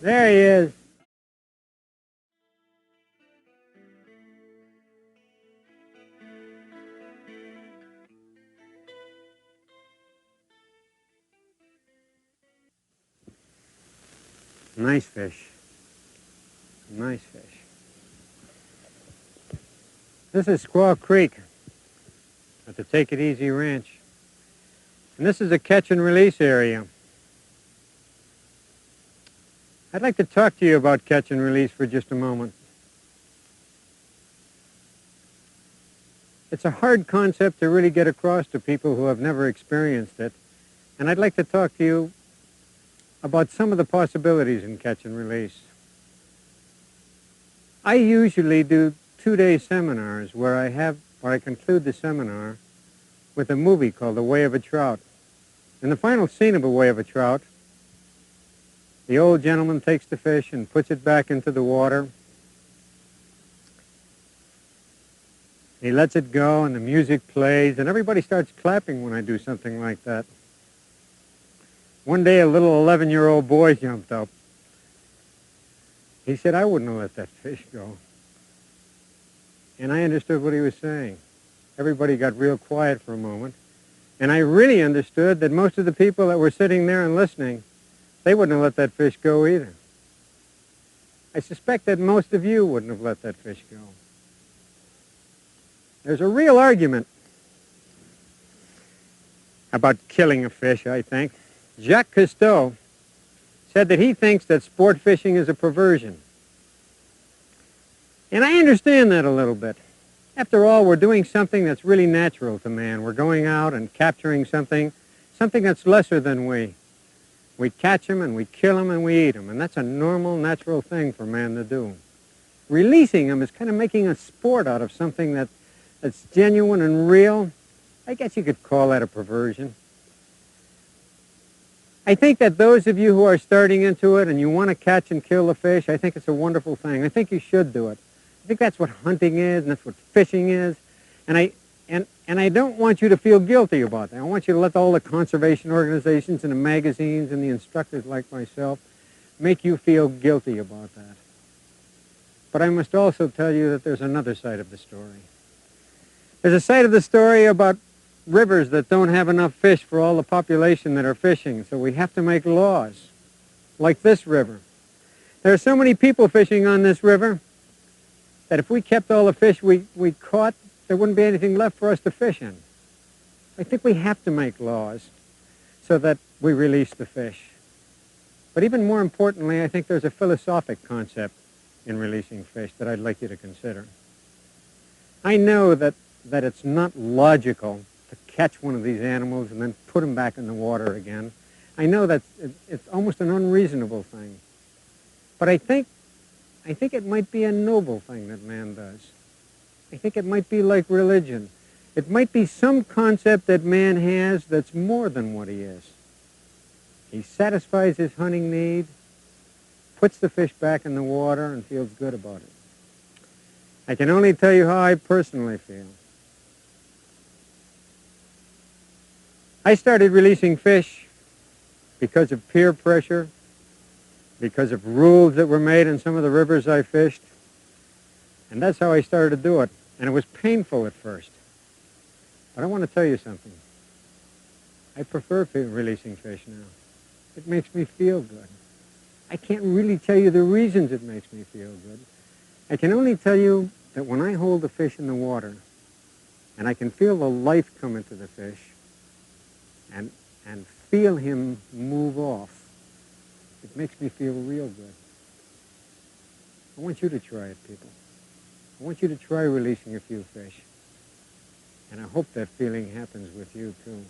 There he is. Nice fish. Nice fish. This is Squaw Creek at the Take It Easy Ranch. And this is a catch and release area. I'd like to talk to you about catch and release for just a moment. It's a hard concept to really get across to people who have never experienced it. And I'd like to talk to you about some of the possibilities in catch and release. I usually do 2-day seminars where I conclude the seminar with a movie called The Way of a Trout. In the final scene of A Way of a Trout, the old gentleman takes the fish and puts it back into the water. He lets it go and the music plays and everybody starts clapping when I do something like that. One day a little 11-year-old boy jumped up. He said, "I wouldn't have let that fish go." And I understood what he was saying. Everybody got real quiet for a moment. And I really understood that most of the people that were sitting there and listening, they wouldn't have let that fish go either. I suspect that most of you wouldn't have let that fish go. There's a real argument about killing a fish, I think. Jacques Cousteau said that he thinks that sport fishing is a perversion. And I understand that a little bit. After all, we're doing something that's really natural to man. We're going out and capturing something that's lesser than we. We catch them and we kill them and we eat them. And that's a normal, natural thing for man to do. Releasing them is kind of making a sport out of something that's genuine and real. I guess you could call that a perversion. I think that those of you who are starting into it and you want to catch and kill a fish, I think it's a wonderful thing. I think you should do it. I think that's what hunting is and that's what fishing is. And I don't want you to feel guilty about that. I want you to let all the conservation organizations and the magazines and the instructors like myself make you feel guilty about that. But I must also tell you that there's another side of the story. There's a side of the story about rivers that don't have enough fish for all the population that are fishing, so we have to make laws, like this river. There are so many people fishing on this river that if we kept all the fish we caught, there wouldn't be anything left for us to fish in. I think we have to make laws so that we release the fish. But even more importantly, I think there's a philosophic concept in releasing fish that I'd like you to consider. I know that it's not logical to catch one of these animals and then put them back in the water again. I know that it's almost an unreasonable thing. But I think it might be a noble thing that man does. I think it might be like religion. It might be some concept that man has that's more than what he is. He satisfies his hunting need, puts the fish back in the water, and feels good about it. I can only tell you how I personally feel. I started releasing fish because of peer pressure, because of rules that were made in some of the rivers I fished. And that's how I started to do it. And it was painful at first. But I want to tell you something. I prefer releasing fish now. It makes me feel good. I can't really tell you the reasons it makes me feel good. I can only tell you that when I hold the fish in the water and I can feel the life come into the fish and feel him move off, it makes me feel real good. I want you to try it, people. I want you to try releasing a few fish. And I hope that feeling happens with you, too.